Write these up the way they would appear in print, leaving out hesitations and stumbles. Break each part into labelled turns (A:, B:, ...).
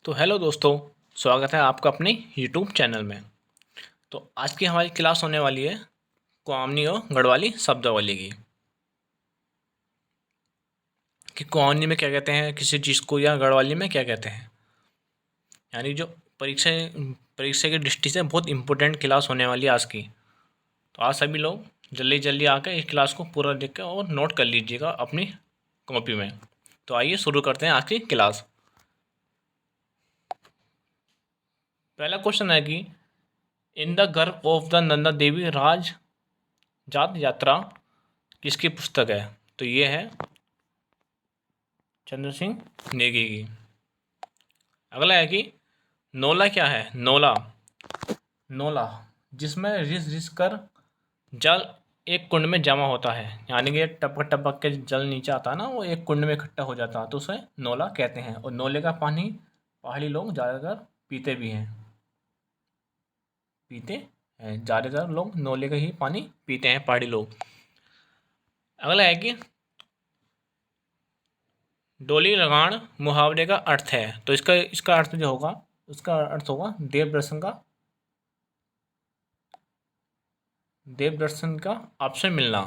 A: तो हेलो दोस्तों, स्वागत है आपका अपने यूट्यूब चैनल में। तो आज की हमारी क्लास होने वाली है कुआमनी और गढ़वाली शब्दावली की, कि कुआमनी में क्या कहते हैं किसी चीज़ को, या गढ़वाली में क्या कहते हैं। यानी जो परीक्षा परीक्षा की दृष्टि से बहुत इंपॉर्टेंट क्लास होने वाली है आज की। तो आज सभी लोग जल्दी जल्दी आकर इस क्लास को पूरा देख कर और नोट कर लीजिएगा अपनी कॉपी में। तो आइए शुरू करते हैं आज की क्लास। पहला क्वेश्चन है कि इन द गर्भ ऑफ द नंदा देवी राज जात यात्रा किसकी पुस्तक है। तो ये है चंद्र सिंह नेगी की। अगला है कि नोला क्या है। नोला नोला जिसमें रिस रिस कर जल एक कुंड में जमा होता है, यानी कि टपक टपक के जल नीचे आता है ना, वो एक कुंड में इकट्ठा हो जाता है, तो उसे नोला कहते हैं। और नोले का पानी पहाड़ी लोग ज़्यादातर पीते भी हैं। पीते हैं ज़्यादातर लोग नोले का ही पानी पीते हैं पहाड़ी लोग। अगला है कि डोली लगान मुहावरे का अर्थ है। तो इसका इसका अर्थ जो होगा, उसका अर्थ होगा देव दर्शन का ऑप्शन मिलना।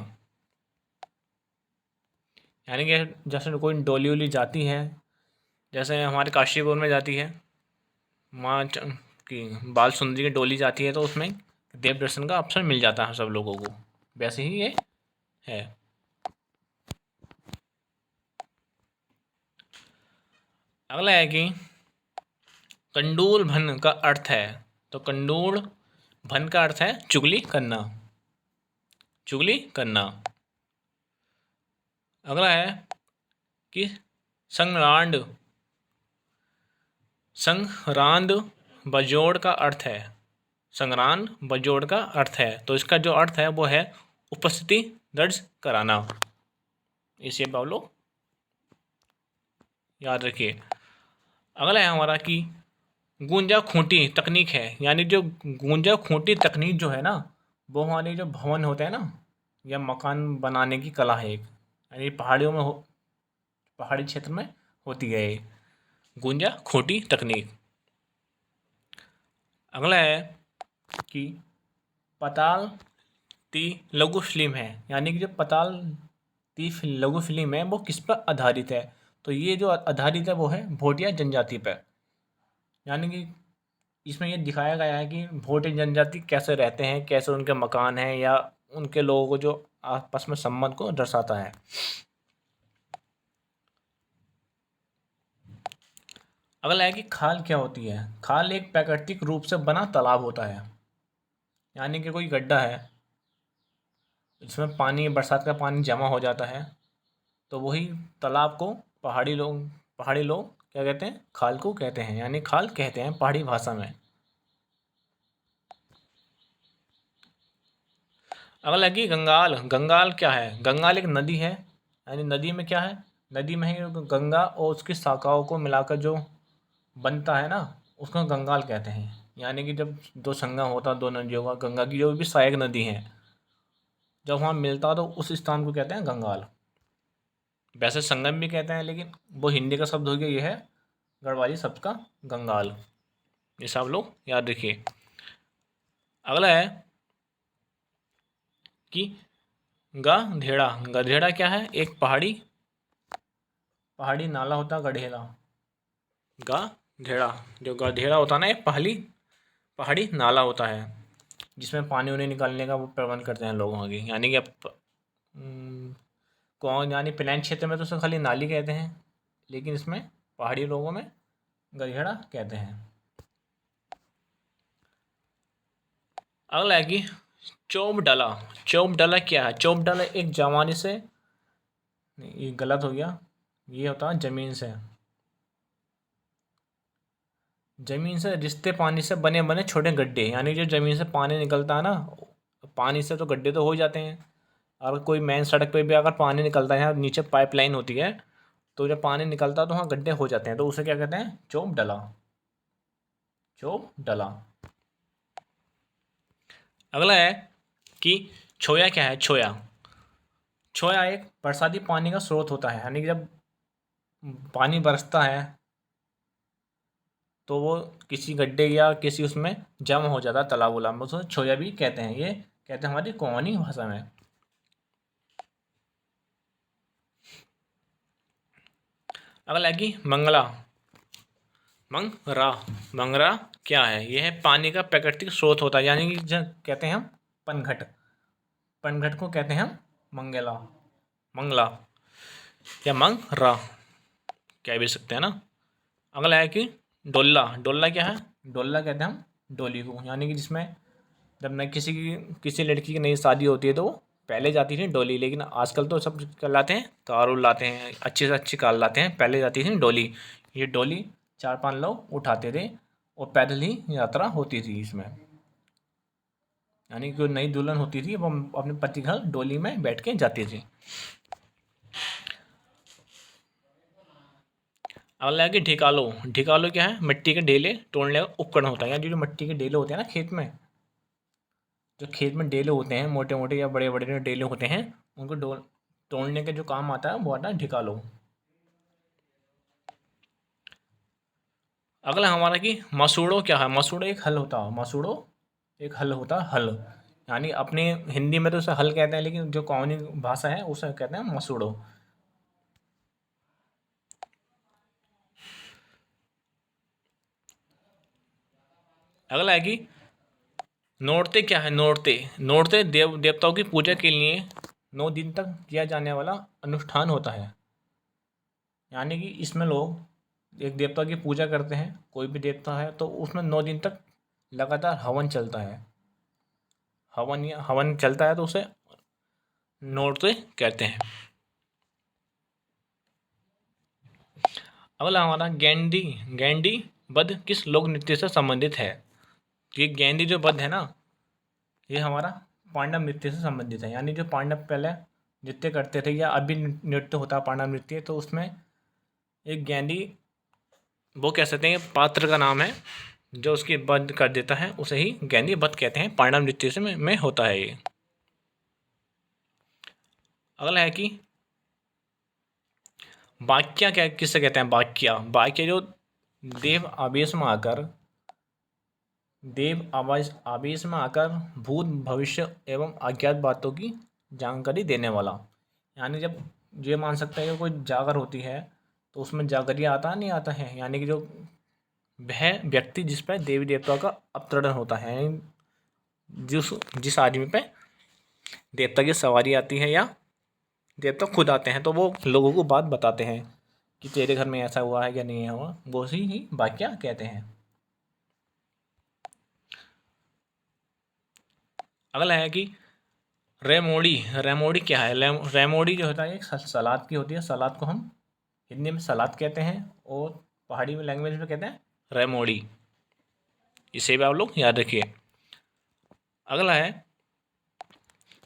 A: यानी कि जैसे कोई डोली वोली जाती है, जैसे हमारे काशीपुर में जाती है की बाल सुंदरी की डोली जाती है, तो उसमें देव दर्शन का ऑप्शन मिल जाता है सब लोगों को। वैसे ही ये है। अगला है कि कंडूल भन का अर्थ है। तो कंडूल भन का अर्थ है चुगली करना। चुगली करना। अगला है कि संग्रांड संग्रांद बजोड़ का अर्थ है। संग्रांद बजोड़ का अर्थ है। तो इसका जो अर्थ है वो है उपस्थिति दर्ज कराना। इसे आप लोग याद रखिए। अगला है हमारा कि गूंजा खूंटी तकनीक है। यानी जो गूंजा खूंटी तकनीक जो है ना, वो हमारे जो भवन होते हैं ना, या मकान बनाने की कला है एक। यानी पहाड़ियों में पहाड़ी क्षेत्र में होती है ये गूंजा खूंटी तकनीक। अगला है कि पताल ती लघु फिल्म है। यानी कि जो पताल ती लघु फिल्म है वो किस पर आधारित है। तो ये जो आधारित है वो है भोटिया जनजाति पर। यानी कि इसमें ये दिखाया गया है कि भोटिया जनजाति कैसे रहते हैं, कैसे उनके मकान हैं, या उनके लोगों को जो आपस में संबंध को दर्शाता है। अगला है कि खाल क्या होती है। खाल एक प्राकृतिक रूप से बना तालाब होता है। यानी कि कोई गड्ढा है, इसमें पानी, बरसात का पानी जमा हो जाता है, तो वही तालाब को पहाड़ी लोग क्या कहते हैं, खाल को कहते हैं। यानी खाल कहते हैं पहाड़ी भाषा में। अगला कि गंगाल। गंगाल क्या है। गंगाल एक नदी है। यानी नदी में क्या है, नदी में है गंगा और उसकी शाखाओं को मिलाकर जो बनता है ना, उसको गंगाल कहते हैं। यानी कि जब दो संगम होता है दो नदियों का, गंगा की जो भी सहायक नदी है, जब वहाँ मिलता है तो उस स्थान को कहते हैं गंगाल। वैसे संगम भी कहते हैं, लेकिन वो हिंदी का शब्द हो गया, ये है गढ़वाली शब्द का गंगाल। ये सब लोग याद रखिए। अगला है कि गधेड़ा। गधेड़ा क्या है, एक पहाड़ी पहाड़ी नाला होता है गधेड़ा। गधेड़ा, जो गधेड़ा होता है ना, एक पहाड़ी पहाड़ी नाला होता है, जिसमें पानी उन्हें निकालने का वो प्रबंध करते हैं लोग आगे। यानी कि अब कौन, यानी प्लेन क्षेत्र में तो उसे खाली नाली कहते हैं, लेकिन इसमें पहाड़ी लोगों में गधेड़ा कहते हैं। अगला है कि चोप डाला। चोप डाला क्या है। चोप डाला एक जवानी से, नहीं ये गलत हो गया, ये होता है ज़मीन से। ज़मीन से रिश्ते पानी से बने बने छोटे गड्ढे। यानी जो ज़मीन से पानी निकलता है ना, पानी से तो गड्ढे तो हो जाते हैं। अगर कोई मेन सड़क पे भी अगर पानी निकलता है, यहाँ नीचे पाइपलाइन होती है, तो जब पानी निकलता है तो वहाँ गड्ढे हो जाते हैं, तो उसे क्या कहते हैं, चोप डला। चोप डला। अगला है कि छोया क्या है। छोया छोया एक बरसाती पानी का स्रोत होता है। यानी कि जब पानी बरसता है तो वो किसी गड्ढे या किसी उसमें जमा हो जाता है, तालाब उलाब में, उसको छोया भी कहते हैं। ये कहते हैं हमारी कोंकणी भाषा में। अगला है कि मंगला। मंगरा। मंगरा क्या है? यह है पानी का प्राकृतिक स्रोत होता है, यानी कि जो कहते हैं हम पनघट, पनघट को कहते हैं हम मंगला, मंगला या मंगरा कह भी सकते हैं ना। अगला है कि डोला। डोला क्या है? डोला कहते हैं हम डोली को, यानी कि जिसमें जब नई किसी लड़की की नई शादी होती है तो वो पहले जाती थी डोली, लेकिन आजकल तो सब कर लाते हैं, कार उर लाते हैं, अच्छे से अच्छी कार लाते हैं, पहले जाती थी डोली। ये डोली 4-5 लोग उठाते थे और पैदल ही यात्रा होती थी इसमें, यानी कि नई दुल्हन होती थी वो अपने पति घर डोली में बैठ के जाती थी। अगला है कि ढिकालो। ढिकालो क्या है? मिट्टी के ढेले तोड़ने का उपकरण होता है, यानी जो मिट्टी के ढेले होते हैं ना खेत में, जो खेत में डेले होते हैं, मोटे मोटे या बड़े बड़े जो डेले होते हैं, उनको तोड़ने के जो काम आता है वो आता है ढिकालो। अगला हमारा कि मसूड़ो क्या है? मसूड़ो एक हल होता है, मसूड़ो एक हल होता है, हल, यानी अपने हिंदी में तो उसे हल कहते हैं, लेकिन जो कौनी भाषा है उसे कहते हैं मसूड़ो। अगला है कि नोरते क्या है? नोरते। नोरते देवताओं की पूजा के लिए 9 दिन तक किया जाने वाला अनुष्ठान होता है, यानी कि इसमें लोग एक देवता की पूजा करते हैं, कोई भी देवता है, तो उसमें 9 दिन तक लगातार हवन चलता है, हवन चलता है, तो उसे नोरते कहते हैं। अगला हमारा गेंडी। गेंडी वध किस लोक नृत्य से संबंधित है? ये गेंडी जो वध है ना, ये हमारा पांडव नृत्य से संबंधित है, यानी जो पांडव पहले नृत्य करते थे या अभी नृत्य होता है पांडव नृत्य, तो उसमें एक गेंडी, वो कह सकते हैं पात्र का नाम है, जो उसकी वध कर देता है उसे ही गेंडी वध कहते हैं, पांडव नृत्य से में होता है ये। अगला है कि वाक्या क्या किससे कहते हैं? वाक्या। वाक्य जो देव आवेश में आकर भूत भविष्य एवं अज्ञात बातों की जानकारी देने वाला, यानी जब ये मान सकता है कि कोई जागर होती है तो उसमें जागरिया आता नहीं आता है, यानी कि जो वह व्यक्ति जिस पर देवी देवताओं का अवतरण होता है, यानी जिस आदमी पे देवता की सवारी आती है या देवता खुद आते हैं, तो वो लोगों को बात बताते हैं कि तेरे घर में ऐसा हुआ है या नहीं हुआ, वो ही वाक्या कहते हैं। अगला है कि रेमोड़ी। रेमोड़ी क्या है? रेमोड़ी जो होता है एक सलाद की होती है, सलाद को हम हिंदी में सलाद कहते हैं और पहाड़ी में लैंग्वेज में कहते हैं रेमोड़ी, इसे भी आप लोग याद रखिए। अगला है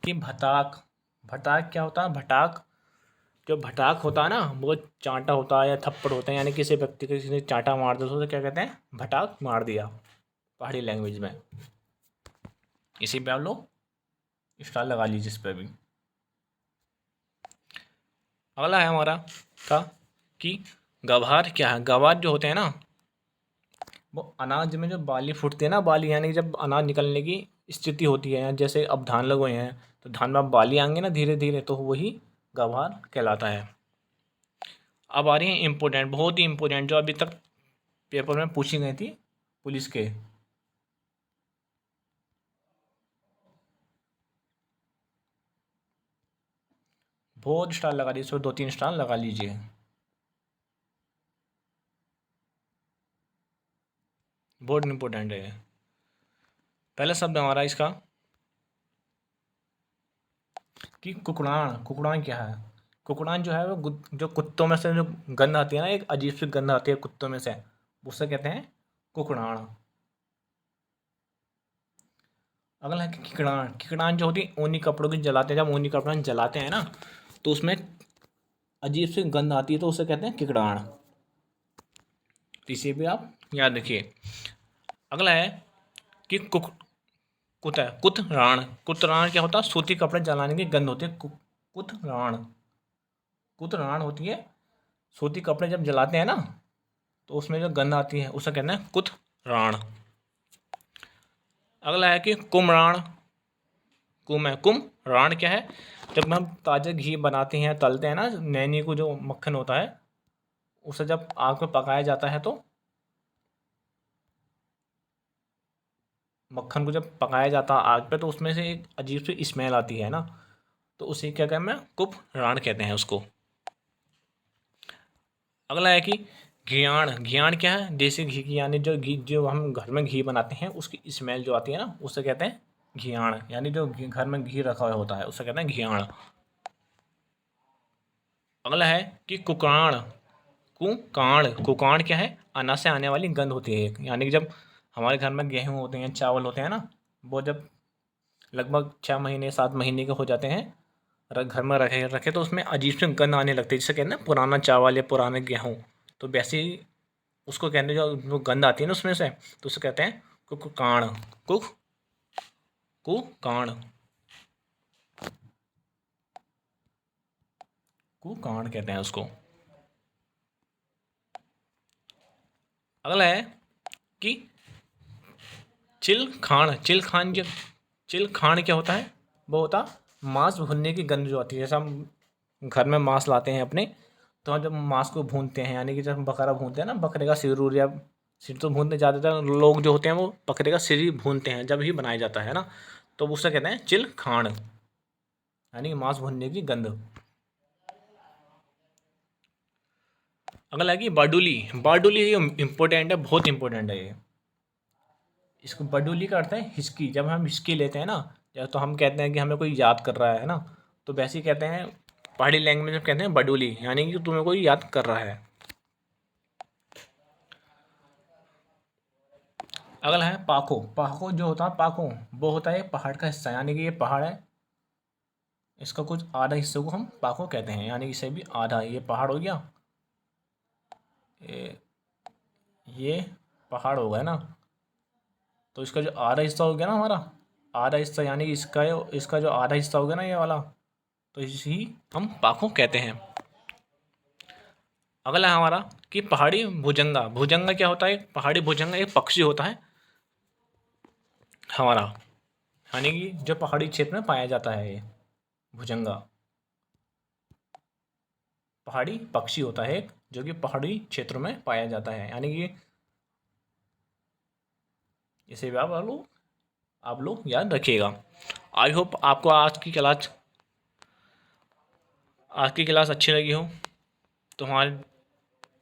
A: कि भटाक। भटाक क्या होता है? भटाक, जो भटाक होता है ना, वो चांटा होता है या थप्पड़ होता है, यानी किसी व्यक्ति को किसी ने चांटा मार दिया तो उसे क्या कहते हैं? भटाक मार दिया पहाड़ी लैंग्वेज में। इसी पे आप लोग स्टार लगा लीजिए इस पर भी। अगला है हमारा का कि गवार क्या है? गवार जो होते हैं ना, वो अनाज में जो बाली फूटते हैं ना, बाली यानी कि जब अनाज निकलने की स्थिति होती है, जैसे अब धान लगे हैं तो धान में अब बाली आएंगे ना धीरे धीरे, तो वही गवार कहलाता है। अब आ रही है इम्पोर्टेंट, बहुत ही इम्पोर्टेंट, जो अभी तक पेपर में पूछी गई थी पुलिस के। बहुत स्टार लगा लीजिए, इसमें 2-3 स्टार लगा लीजिए, बहुत इम्पोर्टेंट है। पहला शब्द हमारा इसका कि कुकड़ान। कुकड़ान क्या है? कुकड़ान जो है वो जो कुत्तों में से जो गंध आती है ना, एक अजीब सी गंध आती है कुत्तों में से, उससे कहते हैं कुकड़ान। अगला है कि किकड़ान। किकड़ान जो होती है ऊनी कपड़ों की जलाते हैं, जब ऊनी कपड़ा जलाते हैं ना तो उसमें अजीब सी गंध आती है, तो उसे कहते हैं किकड़ान। तो इसे भी आप याद रखिए। अगला है कि कुतराण। कुतराण क्या होता है? सूती कपड़े जलाने की गंध होती है, कुतराण। कुतराण होती है सूती कपड़े जब जलाते हैं ना तो उसमें जो गंध आती है उसे कहते हैं कुतराण। अगला है कि कुमराण। कुम है, कुमराण क्या है? जब हम ताज़ा घी बनाते हैं, तलते हैं ना, नैनी को जो मक्खन होता है उसे जब आग में पकाया जाता है तो मक्खन को जब पकाया जाता है आग पे तो उसमें से एक अजीब सी स्मेल आती है ना, तो उसे क्या कहते हैं? कुपराण कहते हैं उसको। अगला है कि घियाण। घियाण क्या है? देसी घी की, यानी जो घी जो हम घर में घी बनाते हैं उसकी स्मेल जो आती है ना उसे कहते हैं घियाण, यानी जो घर में घी रखा हुआ होता है उसे कहते हैं घियाण। अगला है कि कुकाण। कुकाण। कुकाण क्या है? अनाज से आने वाली गंध होती है एक, यानी कि जब हमारे घर में गेहूँ होते हैं, चावल होते हैं ना, वो जब लगभग 6 महीने 7 महीने के हो जाते हैं, घर में रखे रखे तो उसमें अजीब सी गंध आने लगती है, जिसे कहते हैं पुराना चावल या पुराने गेहूँ। तो वैसे ही उसको कहते हैं, जो गंध आती है ना उसमें से, तो उसे कहते हैं कुकाण। कुक कुकाण कुकाण कहते हैं उसको। अगला है कि चिलखाण। चिलखाण क्या होता है? वो होता मांस भुनने की गंध जो आती है। जैसे हम घर में मांस लाते हैं अपने, तो हम जब मांस को भूनते हैं, यानी कि जब हम बकरा भूनते हैं ना, बकरे का सिर या सिर तो भूनते, ज़्यादातर लोग जो होते हैं वो बकरे का सिर ही भूनते हैं जब ही बनाया जाता है ना, तो उसे कहते हैं चिलखाण, यानी कि मांस भुनने की गंध। अगला है कि बाडुली। बाडुली ये इम्पोर्टेंट है, बहुत इंपॉर्टेंट है ये। इसको बडुली का अर्थ है हिचकी। जब हम हिचकी लेते हैं ना, या तो हम कहते हैं कि हमें कोई याद कर रहा है ना, तो वैसे ही कहते हैं पहाड़ी लैंग्वेज में, कहते हैं बडुली, यानी कि तुम्हें कोई याद कर रहा है। अगला है पाखो। पाखो जो होता है, पाखो वो होता है पहाड़ का हिस्सा, यानी कि ये पहाड़ है, इसका कुछ आधा हिस्से को हम पाखो कहते हैं, यानी इसे भी आधा, ये पहाड़ हो गया, ये पहाड़ हो गया ना, तो इसका जो आधा हिस्सा हो गया ना हमारा, आधा हिस्सा, यानी कि इसका जो आधा हिस्सा हो गया ना ये वाला, तो इसी हम पाखो कहते हैं। अगला है हमारा कि पहाड़ी भुजंगा। भुजंगा क्या होता है? पहाड़ी भुजंगा एक पक्षी होता है हमारा, यानी कि जो पहाड़ी क्षेत्र में पाया जाता है, ये भुजंगा पहाड़ी पक्षी होता है एक, जो कि पहाड़ी क्षेत्र में पाया जाता है, यानी कि इसे भी आप लोग याद रखिएगा। आई होप आपको आज की क्लास अच्छी लगी हो। तो हमारे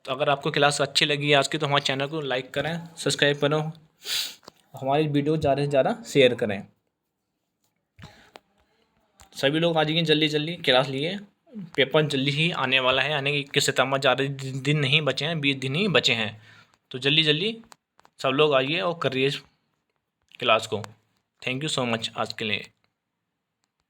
A: अगर आपको क्लास अच्छी लगी है आज की, तो हमारे चैनल को लाइक करें, सब्सक्राइब करें, हमारी वीडियो ज़्यादा से ज़्यादा शेयर करें। सभी लोग आ जाइए जल्दी जल्दी क्लास लिए, पेपर जल्दी ही आने वाला है, यानी कि 21 सितंबर, ज़्यादा दिन नहीं बचे हैं, 20 दिन ही बचे हैं। तो जल्दी जल्दी सब लोग आइए और करिए क्लास को। थैंक यू सो मच आज के लिए।